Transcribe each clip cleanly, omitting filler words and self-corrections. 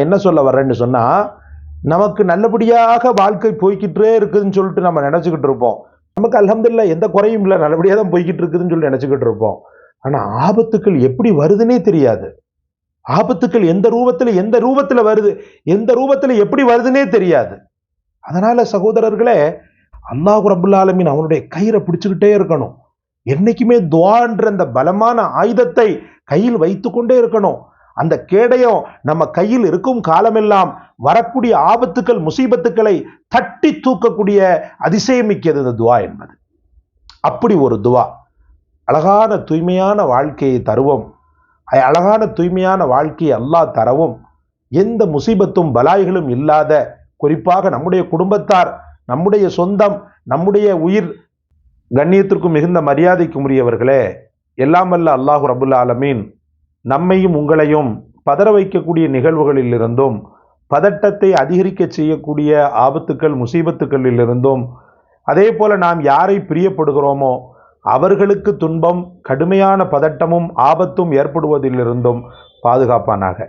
நான் என்ன சொல்ல வர்றேன்னு சொன்னா, நமக்கு நல்லபடியாக வாழ்க்கை போய்கிட்டே இருக்குதுன்னு சொல்லிட்டு நம்ம நினைச்சுக்கிட்டு இருப்போம். நமக்கு அல்ஹம்துலில்லாஹ் எந்த குறையும் இல்லை, நல்லபடியாக தான் போய்கிட்டு இருக்குதுன்னு சொல்லி நினைச்சுக்கிட்டு இருப்போம். ஆனா ஆபத்துக்கள் எப்படி வருதுன்னே தெரியாது. ஆபத்துக்கள் எந்த ரூபத்துல வருது, எந்த ரூபத்துல எப்படி வருதுன்னே தெரியாது. அதனால சகோதரர்களே, அல்லாஹ் ரப்புல் ஆலமீன் அவனுடைய கயிறை பிடிச்சுக்கிட்டே இருக்கணும். என்னைக்குமே துஆன்ற அந்த பலமான ஆயுதத்தை கையில் வைத்துக்கொண்டே இருக்கணும். அந்த கேடயம் நம்ம கையில் இருக்கும் காலமெல்லாம் வரக்கூடிய ஆபத்துக்கள், முசீபத்துக்களை தட்டி தூக்கக்கூடிய அதிசயமிக்கது இந்த துஆ என்பது. அப்படி ஒரு துஆ. அழகான தூய்மையான வாழ்க்கையை தருவோம். அழகான தூய்மையான வாழ்க்கையை அல்லாஹ் தரவும், எந்த முசீபத்தும் பலாய்களும் இல்லாத, குறிப்பாக நம்முடைய குடும்பத்தார், நம்முடைய சொந்தம், நம்முடைய உயிர், கண்ணியத்திற்கும் மிகுந்த மரியாதைக்கும் உரியவர்களே, எல்லாம் வல்ல அல்லாஹ் ரப்புல் ஆலமீன் நம்மையும் உங்களையும் பதற வைக்கக்கூடிய நிகழ்வுகளில் இருந்தும், பதட்டத்தை அதிகரிக்க செய்யக்கூடிய ஆபத்துக்கள், முசீபத்துக்களில் இருந்தும், அதே போல நாம் யாரை பிரியப்படுகிறோமோ அவர்களுக்கு துன்பம், கடுமையான பதட்டமும் ஆபத்தும் ஏற்படுவதிலிருந்தும் பாதுகாப்பானாக.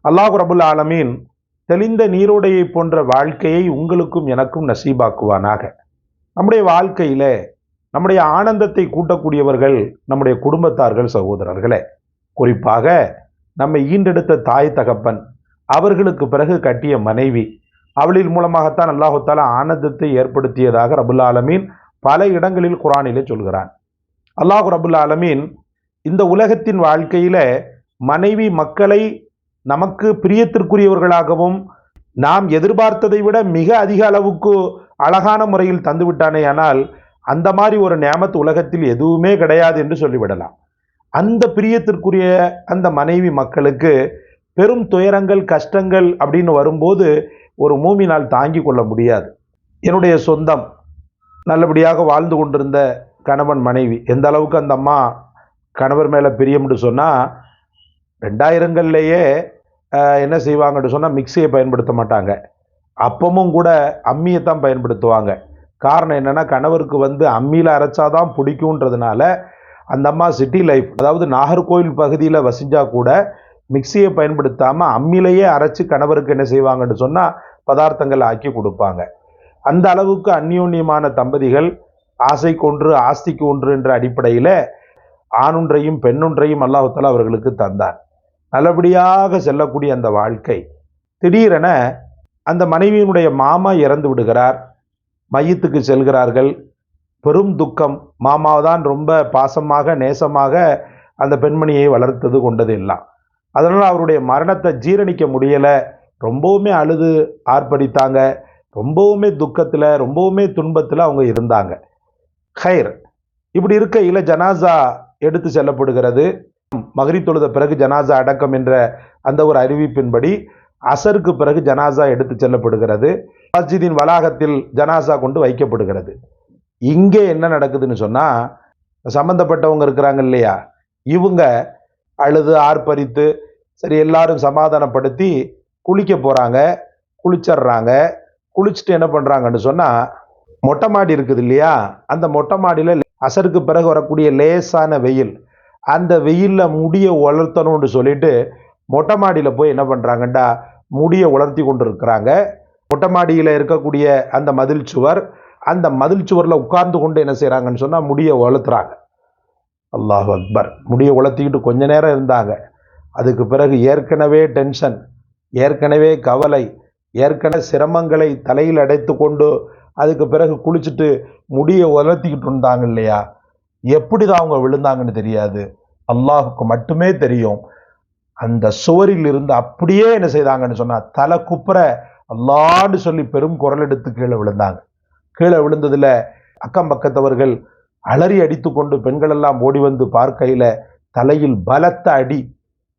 அல்லாஹ் ரப்புல் ஆலமீன் தெளிந்த நீரோடையை போன்ற வாழ்க்கையை உங்களுக்கும் எனக்கும் நசீபாக்குவானாக. நம்முடைய வாழ்க்கையில நம்முடைய ஆனந்தத்தை கூட்டக்கூடியவர்கள் நம்முடைய குடும்பத்தார்கள், சகோதரர்களே. குறிப்பாக நம்மை ஈண்டெடுத்த தாய் தகப்பன், அவர்களுக்கு பிறகு கட்டிய மனைவி, அவளின் மூலமாகத்தான் அல்லாஹு தஆலா ஆனந்தத்தை ஏற்படுத்தியதாக ரப்புல் ஆலமீன் பல இடங்களில் குர்ஆனிலே சொல்கிறான். அல்லாஹ் ரப்புல் ஆலமீன் இந்த உலகத்தின் வாழ்க்கையில மனைவி மக்களை நமக்கு பிரியத்திற்குரியவர்களாகவும் நாம் எதிர்பார்த்ததை விட மிக அதிக அளவுக்கு அழகான முறையில் தந்து விட்டானே, ஆனால் அந்த மாதிரி ஒரு நியாமத் உலகத்தில் எதுவுமே கிடையாது என்று சொல்லிவிடலாம். அந்த பிரியத்திற்குரிய அந்த மனைவி மக்களுக்கு பெரும் துயரங்கள், கஷ்டங்கள் அப்படின்னு வரும்போது ஒரு மூமினால் தாங்கி கொள்ள முடியாது. என்னுடைய சொந்தம், நல்லபடியாக வாழ்ந்து கொண்டிருந்த கணவன் மனைவி, எந்த அளவுக்கு அந்த அம்மா கணவர் மேலே பிரியம்னு சொன்னால், 2000கள்லேயே என்ன செய்வாங்கன்னு சொன்னால் மிக்சியை பயன்படுத்த மாட்டாங்க. அப்பமும் கூட அம்மியை தான் பயன்படுத்துவாங்க. காரணம் என்னென்னா, கணவருக்கு அம்மியில் அரைச்சாதான் பிடிக்குன்றதுனால அந்த அம்மா சிட்டி லைஃப், அதாவது நாகர்கோவில் பகுதியில் வசிஞ்சா கூட மிக்சியை பயன்படுத்தாமல் அம்மியிலேயே அரைச்சி கணவருக்கு என்ன செய்வாங்கன்னு சொன்னால் பதார்த்தங்கள் ஆக்கி கொடுப்பாங்க. அந்த அளவுக்கு அந்யோன்யமான தம்பதிகள், ஆசைக்கு ஒன்று ஆஸ்திக்கு ஒன்று என்ற அடிப்படையில் ஆணொன்றையும் பெண்ணொன்றையும் அல்லாஹ் தஆலா அவர்களுக்கு தந்தார். நல்லபடியாக செல்லக்கூடிய அந்த வாழ்க்கை, திடீரென அந்த மனைவியினுடைய மாமா இறந்து விடுகிறார். மையத்துக்கு செல்கிறார்கள். பெரும் துக்கம். மாமாவை தான் ரொம்ப பாசமாக நேசமாக அந்த பெண்மணியை வளர்த்தது கொண்டது எல்லாம். அதனால் அவருடைய மரணத்தை ஜீரணிக்க முடியலை. ரொம்பவுமே அழுது ஆர்ப்பரித்தாங்க. ரொம்பவுமே துக்கத்தில், ரொம்பவுமே துன்பத்தில் அவங்க இருந்தாங்க. ஹைர், இப்படி இருக்கையில் ஜனாசா எடுத்து செல்லப்படுகிறது. மக்ரிப் தொழுத பிறகு ஜனாசா அடக்கம் என்ற அந்த ஒரு அறிவிப்பின்படி அசருக்கு பிறகு ஜனாசா எடுத்து செல்லப்படுகிறது. மஸ்ஜிதின் வளாகத்தில் ஜனாசா கொண்டு வைக்கப்படுகிறது. இங்கே என்ன நடக்குதுன்னு சொன்னால், சம்மந்தப்பட்டவங்க இருக்கிறாங்க இல்லையா, இவங்க அழுது ஆர்ப்பரித்து சரி எல்லாரும் சமாதானப்படுத்தி குளிக்க போகிறாங்க. குளிச்சிட்றாங்க. குளிச்சுட்டு என்ன பண்ணுறாங்கன்னு சொன்னால், மொட்டை மாடி இருக்குது இல்லையா, அந்த மொட்டை மாடியில் அசருக்கு பிறகு வரக்கூடிய லேசான வெயில், அந்த வெயிலில் முடியை உலர்த்தணும்னு சொல்லிட்டு மொட்டை மாடியில் போய் என்ன பண்ணுறாங்கண்டா முடியை உலர்த்தி கொண்டு இருக்கிறாங்க. மொட்டை மாடியில் இருக்கக்கூடிய அந்த மதில் சுவர், அந்த மதில் சுவரில் உட்கார்ந்து கொண்டு என்ன செய்கிறாங்கன்னு சொன்னால் முடியை உலர்த்துறாங்க. அல்லாஹ் அக்பர். முடியை உலர்த்திக்கிட்டு கொஞ்ச நேரம் இருந்தாங்க. அதுக்கு பிறகு ஏற்கனவே டென்ஷன், ஏற்கனவே கவலை, ஏற்கனவே சிரமங்களை தலையில் அடைத்து கொண்டு அதுக்கு பிறகு குளிச்சுட்டு முடியை உலர்த்திக்கிட்டு இருந்தாங்க இல்லையா, எப்படி தான் அவங்க விழுந்தாங்கன்னு தெரியாது. அல்லாஹுக்கு மட்டுமே தெரியும். அந்த சுவரில் இருந்து அப்படியே என்ன செய்தாங்கன்னு சொன்னால் தலை குப்புற அல்லான்னு சொல்லி பெரும் குரல் எடுத்து கீழே விழுந்தாங்க. கீழே விழுந்ததில் அக்கம் பக்கத்தவர்கள் அலறி அடித்து கொண்டு பெண்கள் எல்லாம் ஓடி வந்து பார்க்கையில் தலையில் பலத்த அடி.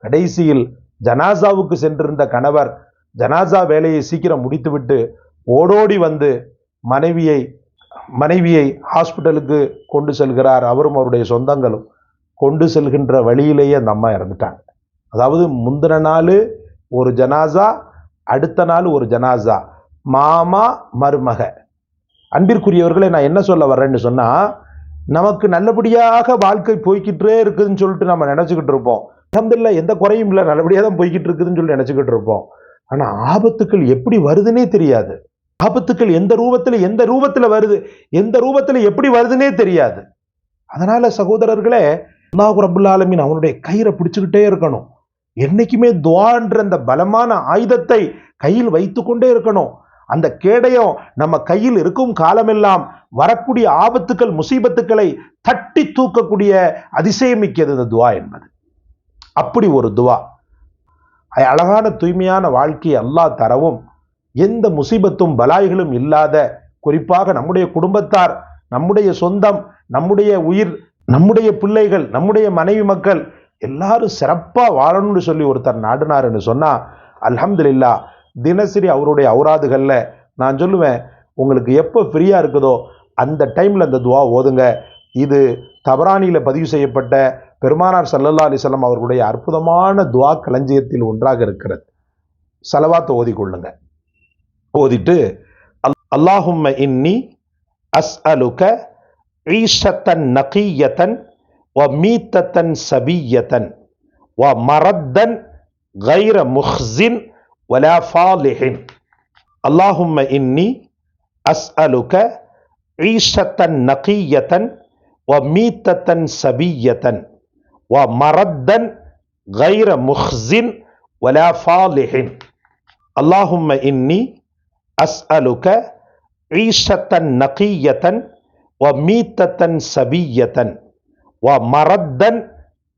கடைசியில் ஜனாசாவுக்கு சென்றிருந்த கணவர் ஜனாசா வேலையை சீக்கிரம் முடித்துவிட்டு ஓடோடி வந்து மனைவியை ஹாஸ்பிட்டலுக்கு கொண்டு செல்கிறார். அவரும் அவருடைய சொந்தங்களும். கொண்டு செல்கின்ற வழியிலேயே அந்த அம்மா இறந்துட்டாங்க. அதாவது முந்தின நாள் ஒரு ஜனாசா, அடுத்த நாள் ஒரு ஜனாசா, மாமா மருமக. அன்பிற்குரியவர்களை, நான் என்ன சொல்ல வர்றேன்னு சொன்னால், நமக்கு நல்லபடியாக வாழ்க்கை போய்கிட்டே இருக்குதுன்னு சொல்லிட்டு நம்ம நினச்சிக்கிட்டு இருப்போம். அல்ஹம்துலில்லாஹ் எந்த குறையும் இல்லை, நல்லபடியாக தான் போய்கிட்டு இருக்குதுன்னு சொல்லி நினச்சிக்கிட்டு இருப்போம். ஆனா ஆபத்துக்கள் எப்படி வருதுன்னே தெரியாது. ஆபத்துக்கள் எந்த ரூபத்துல வருது, எந்த ரூபத்துல எப்படி வருதுன்னே தெரியாது. அதனால சகோதரர்களே, அல்லாஹ் ரப்பல் ஆலமீன் அவனுடைய கயிறை பிடிச்சுக்கிட்டே இருக்கணும். என்னைக்குமே துஆன்ற அந்த பலமான ஆயுதத்தை கையில் வைத்துக்கொண்டே இருக்கணும். அந்த கேடயம் நம்ம கையில் இருக்கும் காலமெல்லாம் வரக்கூடிய ஆபத்துக்கள், முசீபத்துக்களை தட்டி தூக்கக்கூடிய அதிசயமிக்கது இந்த துஆ என்பது. அப்படி ஒரு துஆ. அழகான தூய்மையான வாழ்க்கையை அல்லாஹ் தரவும், எந்த முசீபத்தும் பலாய்களும் இல்லாத, குறிப்பாக நம்முடைய குடும்பத்தார், நம்முடைய சொந்தம், நம்முடைய உயிர், நம்முடைய பிள்ளைகள், நம்முடைய மனைவி மக்கள் எல்லாரும் சிறப்பா வாழணும்னு சொல்லி ஒருத்தர் நாடினாருன்னு சொன்னா, அல்ஹம்துலில்லாஹ், தினசரி அவருடைய அவுராதுகள்ல நான் சொல்லுவேன், உங்களுக்கு எப்போ ஃப்ரீயா இருக்குதோ அந்த டைம்ல அந்த துஆ ஓதுங்க. இது தபரானியில பதிவு செய்யப்பட்ட பெருமானார் ஸல்லல்லாஹு அலைஹி வஸல்லம் அவர்களுடைய அற்புதமான துஆ களஞ்சியத்தில் ஒன்றாக இருக்கிறது. ஸலவாத் ஓதிக்கொள்ளுங்க. ஓதிட்டு அல்லாஹும்ம இன்னி அஸ்அலுக ஈஷத்தன் நகியத்தன் வ மீத்தத்தன் சபியத்தன் வ மரத்தன் கைர முஹ்ஸின் வலா ஃபாலிஹின். அல்லாஹும்ம இன்னி அஸ்அலுக ஈஷத்தன் நகியத்தன் வ மீத்தத்தன் சபியத்தன் வ மரத்தன் கைர முஹ்ஸின் வலா ஃபாலிஹின். அல்லாஹும்ம இன்னி அஸ்அலுக ஈஷத்தன் நகியத்தன் வ மீத்தத்தன் சபியத்தன் வ மரத்தன்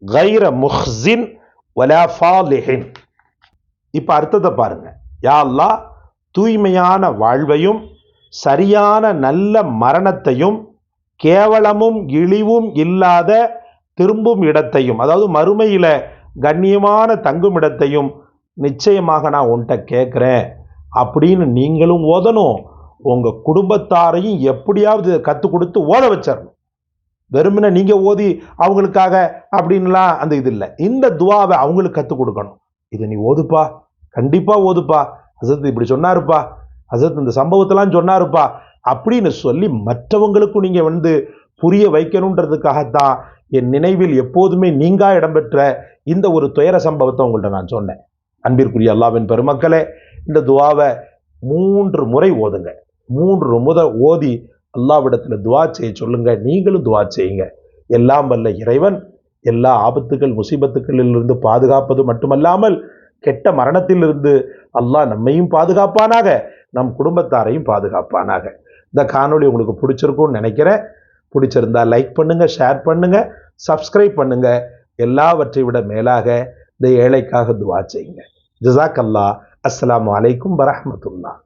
கைர முஹ்ஸின் வலா ஃபாலிஹின். இப்ப அர்த்தத்தை பாருங்க. யா அல்லாஹ், தூய்மையான வாழ்வையும் சரியான நல்ல மரணத்தையும் கேவலமும் இழிவும் இல்லாத திரும்பும் இடத்தையும், அதாவது மறுமையில கண்ணியமான தங்கும் இடத்தையும் நிச்சயமாக நான் உன்கிட்ட கேட்கிறேன் அப்படின்னு நீங்களும் ஓதணும். உங்க குடும்பத்தாரையும் எப்படியாவது கற்றுக் கொடுத்து ஓத வச்சிடணும். வெறுமனே நீங்க ஓதி அவங்களுக்காக அப்படின்லாம் அந்த இது இல்லை. இந்த துவாவை அவங்களுக்கு கற்றுக் கொடுக்கணும். இதை நீ ஓதுப்பா, கண்டிப்பா ஓதுப்பா, ஹசரத் இப்படி சொன்னாருப்பா, ஹசரத் இந்த சம்பவத்தெல்லாம் சொன்னாருப்பா அப்படின்னு சொல்லி மற்றவங்களுக்கும் நீங்க புரிய வைக்கணுன்றதுக்காகத்தான் என் நினைவில் எப்போதுமே நீங்கா இடம்பெற்ற இந்த ஒரு துயர சம்பவத்தை உங்கள்கிட்ட நான் சொன்னேன். அன்பிற்குரிய அல்லாஹ்வின் பெருமக்களே, இந்த துவாவை 3 முறை ஓதுங்க. 3 முறை ஓதி அல்லாஹ்விடத்தில் துவா செய்ய சொல்லுங்க. நீங்களும் துவா செய்யுங்க. எல்லாம் வல்ல இறைவன் எல்லா ஆபத்துகள் முசீபத்துக்களிலிருந்து பாதுகாப்பது மட்டுமல்லாமல் கெட்ட மரணத்திலிருந்து அல்லாஹ் நம்மையும் பாதுகாப்பானாக, நம் குடும்பத்தாரையும் பாதுகாப்பானாக. இந்த காணொளி உங்களுக்கு பிடிச்சிருக்கும்னு நினைக்கிறேன். பிடிச்சிருந்தா லைக் பண்ணுங்க, ஷேர் பண்ணுங்க, சப்ஸ்கிரைப் பண்ணுங்க. எல்லாவற்றை விட மேலாக இந்த ஏழைக்காக துவா செய்யுங்க. ஜஸாக்கல்லாஹ். அஸ்ஸலாமு அலைக்கும் வரஹ்மத்துல்லாஹ்.